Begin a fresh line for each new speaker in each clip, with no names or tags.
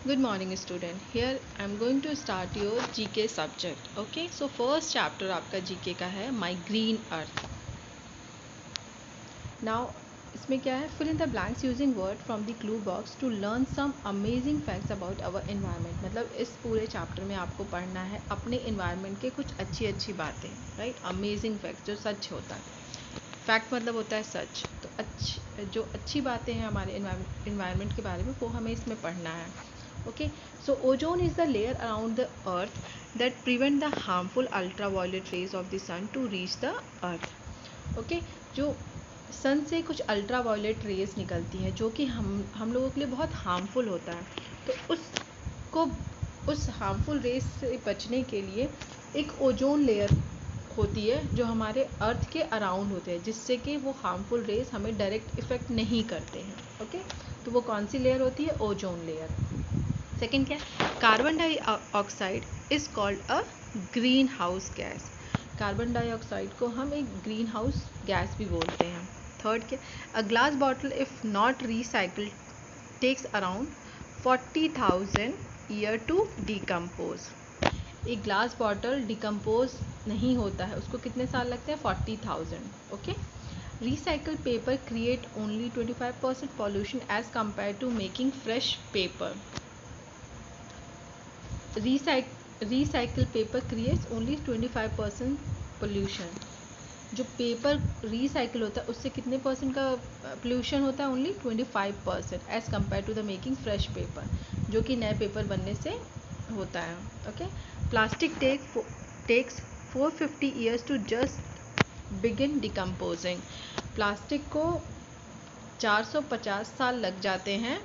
Good morning student. Here I am going to start your GK subject. Okay, so first chapter आपका GK का है My Green Earth. Now इसमें क्या है, fill in the blanks using word from the clue box to learn some amazing facts about our environment. मतलब इस पूरे chapter में आपको पढ़ना है अपने environment के कुछ अच्छी अच्छी बातें, right? Amazing facts जो सच होता है. फैक्ट मतलब होता है सच. तो जो अच्छी बातें हैं हमारे इन्वायरमेंट के बारे में वो हमें इसमें पढ़ना है. Okay, so ozone is the layer around the earth that prevent the harmful ultraviolet rays of the sun to reach the earth. Okay, जो सन से कुछ अल्ट्रावायलेट रेज निकलती हैं जो कि हम लोगों के लिए बहुत हार्मफुल होता है, तो उस हार्मफुल रेज से बचने के लिए एक ओजोन लेयर होती है जो हमारे अर्थ के अराउंड होते हैं, जिससे कि वो हार्मफुल रेज हमें डायरेक्ट इफेक्ट नहीं करते हैं. ओके, तो वो कौन सी लेयर होती है? Ozone layer. सेकेंड क्या है? Carbon dioxide is called a green house gas. Carbon dioxide को हम एक ग्रीन हाउस गैस भी बोलते हैं. थर्ड क्या? A glass bottle if not recycled takes around 40,000 year to decompose. एक ग्लास बॉटल डिकम्पोज नहीं होता है, उसको कितने साल लगते हैं? 40,000. Okay, recycle paper create only 25% pollution as compared to making fresh paper. Recycle paper creates only 25% pollution. जो पेपर रिसाइकिल होता है उससे कितने परसेंट का पोल्यूशन होता है? Only 25% as compared to the making fresh paper, जो कि नए पेपर बनने से होता है. Okay, plastic takes 450 years to just begin decomposing. Plastic को 450 साल लग जाते हैं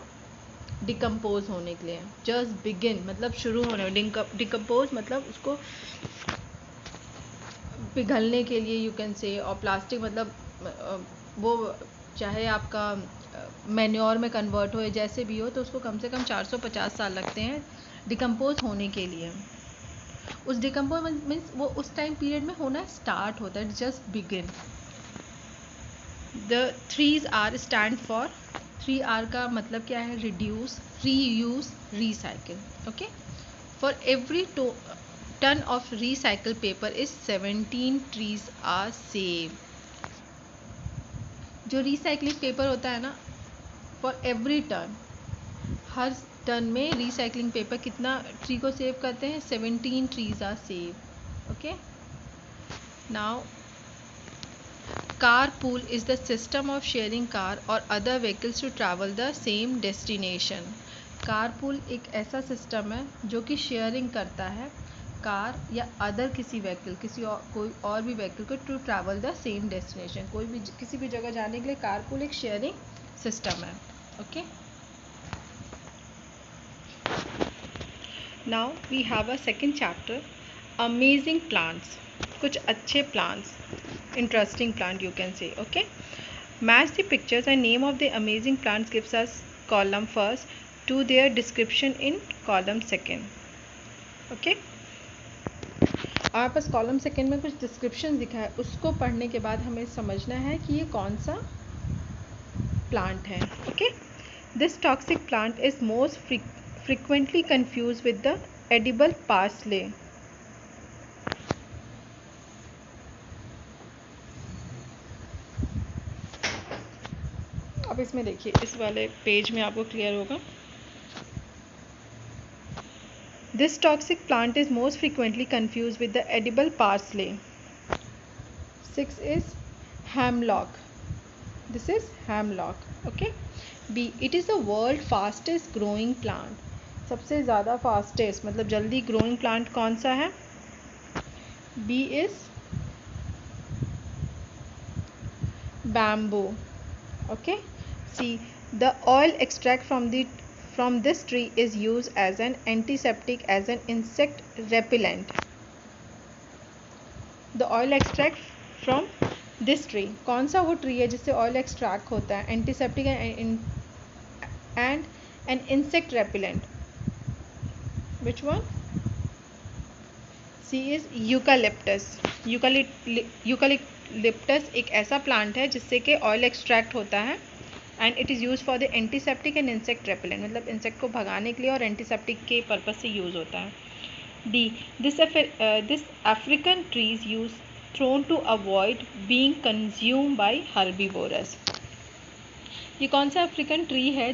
डिकम्पोज होने के लिए. जस्ट बिगिन मतलब शुरू होने, डिकम्पोज मतलब उसको पिघलने के लिए यू कैन से. और प्लास्टिक मतलब वो चाहे आपका मैन्योर में कन्वर्ट हो या जैसे भी हो, तो उसको कम से कम 450 साल लगते हैं डिकम्पोज होने के लिए. उस डिकम्पोज मीन्स वो उस टाइम पीरियड में होना स्टार्ट होता है, just begin. The 3R stand for, 3R का मतलब क्या है? Reduce, reuse, recycle. Okay, for every ton of recycled paper is 17 trees are saved. जो रिसाइकलिंग पेपर होता है ना, फॉर एवरी टन, हर टन में रिसाइकलिंग पेपर कितना ट्री को सेव करते हैं? 17 trees are save. Okay, now carpool is the system of sharing car और other vehicles to travel the same destination. Carpool एक ऐसा सिस्टम है जो कि शेयरिंग करता है कार या अदर किसी व्हीकल, कोई और भी व्हीकल को to travel the same destination. कोई भी किसी भी जगह जाने के लिए कारपूल एक शेयरिंग सिस्टम है. Okay, now we have a second chapter, amazing plants. कुछ अच्छे plants, interesting plant you can say. Okay, match the pictures and name of the amazing plants gives us column first to their description in column second. Okay, आपस column second में कुछ description दिखा है, उसको पढ़ने के बाद हमें समझना है कि ये कौन सा प्लांट है. Okay, this toxic plant is most frequently confuse with the edible parsley. अब इसमें देखिए, इस वाले पेज में आपको क्लियर होगा. This toxic plant is most frequently confused with the edible parsley. 6 is hemlock. This is hemlock. Okay. B. It is the world fastest growing plant. सबसे ज़्यादा fastest मतलब जल्दी growing plant कौन सा है? B is bamboo. Okay. C. The oil extract from this tree is used as an antiseptic, as an insect repellent. The oil extract from this tree, कौन सा वो ट्री है जिससे ऑयल एक्सट्रैक्ट होता है? Antiseptic and an insect repellent. Which one? C is eucalyptus. Eucalyptus एक ऐसा plant है जिससे कि ऑयल एक्सट्रैक्ट होता है and it is use for the antiseptic and insect repellent, मतलब इंसेक्ट को भगाने के लिए और एंटीसेप्टिक के पर्पज से यूज़ होता है। D, this African trees use thorn to avoid being consume by herbivorous. ये कौन सा अफ्रीकन ट्री है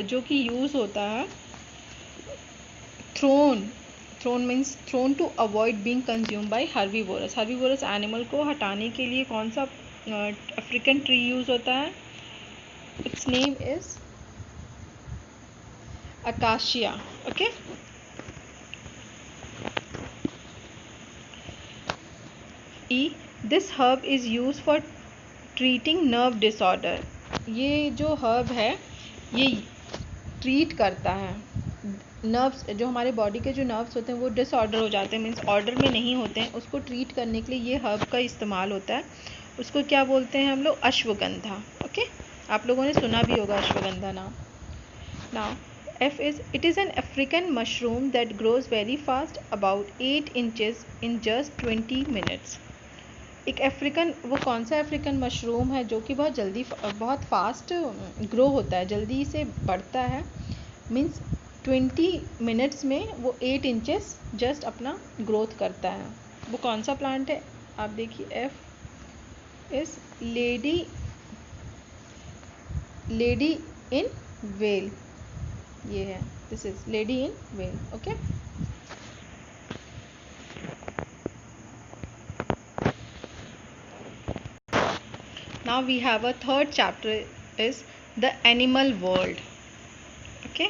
जो कि यूज़ होता है thorn means thorn to avoid being consume by herbivorous animal को हटाने के लिए कौन सा अफ्रीकन ट्री यूज़ होता है? It's name is acacia. Okay, E, this herb is use for treating nerve disorder. ये जो हर्ब है ये ट्रीट करता है नर्व्स, जो हमारे बॉडी के जो नर्व्स होते हैं वो डिसऑर्डर हो जाते हैं, मीन्स ऑर्डर में नहीं होते हैं, उसको ट्रीट करने के लिए ये हर्ब का इस्तेमाल होता है। उसको क्या बोलते हैं हम लोग? अश्वगंधा। ओके, आप लोगों ने सुना भी होगा अश्वगंधा नाम। Now F is, it is an African mushroom that grows very fast, about 8 inches in just 20 minutes. एक अफ्रीकन, वो कौन सा अफ्रीकन मशरूम है जो कि बहुत फास्ट ग्रो होता है, जल्दी से बढ़ता है, मीन्स 20 मिनट्स में वो 8 इंचेस जस्ट अपना ग्रोथ करता है। वो कौन सा प्लांट है? आप देखिए, F is lady in well, ये है, this is lady in well. Okay, now we have a third chapter is the animal world. okay,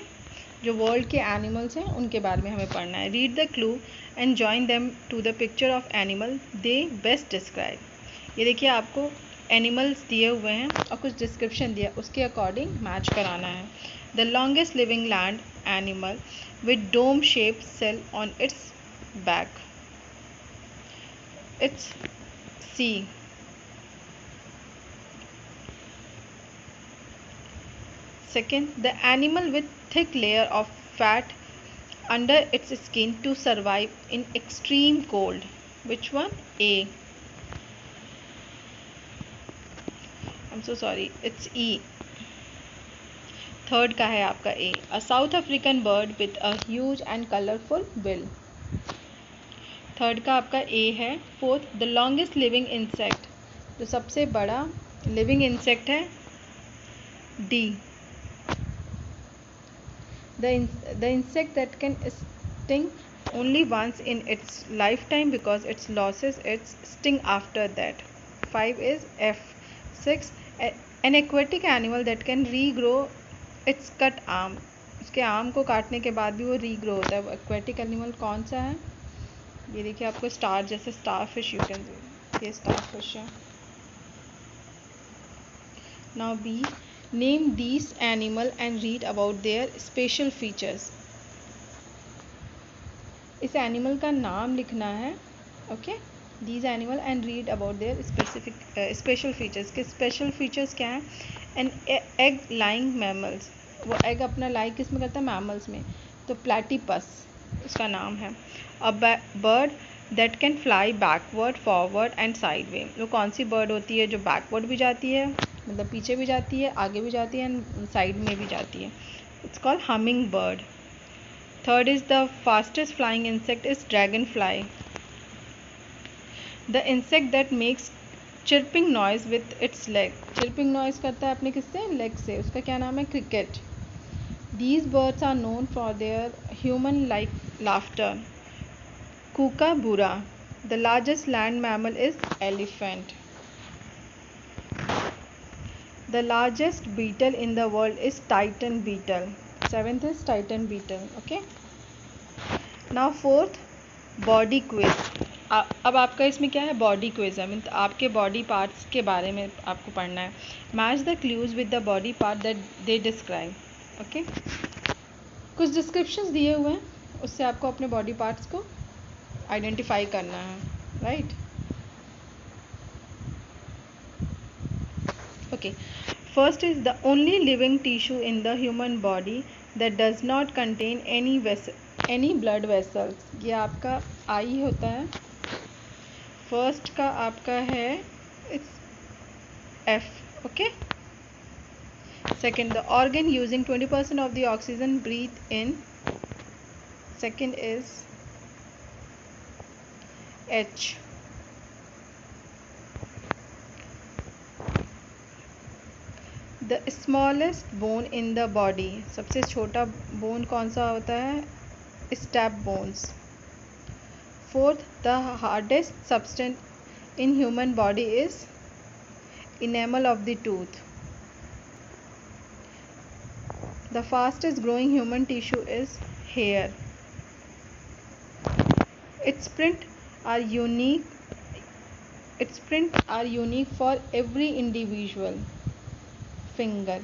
जो वर्ल्ड के एनिमल्स हैं उनके बारे में हमें पढ़ना है। Read the clue and join them to the picture of animal they best describe. ये देखिए, आपको एनिमल्स दिए हुए हैं और कुछ डिस्क्रिप्शन दिया, उसके अकॉर्डिंग मैच कराना है। The longest living land animal with dome shape shell on its back, it's C. Second, the animal with thick layer of fat under its skin to survive in extreme cold. Which one? A. I'm so sorry. It's E. Third का है आपका A. A South African bird with a huge and colorful bill. Third का आपका A है. Fourth, the longest living insect. जो सबसे बड़ा living insect है D. The insect that can sting only once in its lifetime because it loses its sting after that. 5 is F. 6, an aquatic animal that can regrow its cut arm. उसके arm को काटने के बाद भी वो regrow होता है। Aquatic animal कौन सा है? ये देखिए, आपको स्टार जैसे star fish, you can see, ये स्टार फिश है। Now B, name these animal and read about their special features. इस एनिमल का नाम लिखना है। Okay, these animal and read about their special features। के स्पेशल फीचर्स क्या हैं? एन एग लाइंग मैमल्स, वो एग अपना लाई किस में करता है? मैमल्स में। तो प्लेटिपस उसका नाम है। A bird that can fly backward, forward and sideway. वो कौन सी बर्ड होती है जो बैकवर्ड भी जाती है, मतलब पीछे भी जाती है, आगे भी जाती है एंड साइड में भी जाती है? It's called humming bird. Third is the fastest flying insect is dragon fly. The insect that makes chirping noise with its leg, chirping noise करता है अपने किससे? लेग से, उसका क्या नाम है? Cricket. These birds are known for their human-like laughter. Kookaburra. The largest land mammal is elephant. The largest beetle in the world is Titan beetle. 7th is Titan beetle. Okay. Now 4th, body quiz. अब आपका इसमें क्या है? Body quiz है, mean आपके body parts के बारे में आपको पढ़ना है। Match the clues with the body part that they describe. Okay, कुछ डिस्क्रिप्शंस दिए हुए हैं, उससे आपको अपने बॉडी पार्ट्स को आइडेंटिफाई करना है, right? Okay, first is the only living tissue in the human body that does not contain any blood vessels. ये आपका आई होता है। फर्स्ट का आपका है it's F. Okay, Second, the organ using 20% of the oxygen breathe in. Second is H. The smallest bone in the body, सबसे छोटा bone कौन सा होता है? Step bones. Fourth, the hardest substance in human body is enamel of the tooth. The fastest growing human tissue is hair. Its prints are unique for every individual. Finger.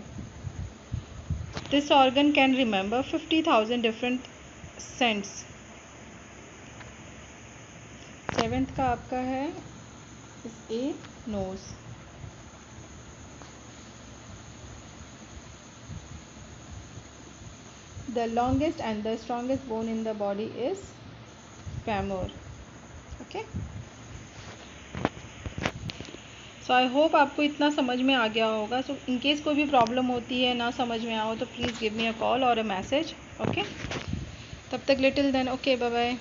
This organ can remember 50,000 different scents. Seventh का आपका है is a nose. The longest and the strongest bone in the body is femur. Okay. So I hope आपको इतना समझ में आ गया होगा. सो in case कोई भी प्रॉब्लम होती है, ना समझ में आओ, तो please give me a call और अ मैसेज. ओके, तब तक little then okay, bye bye.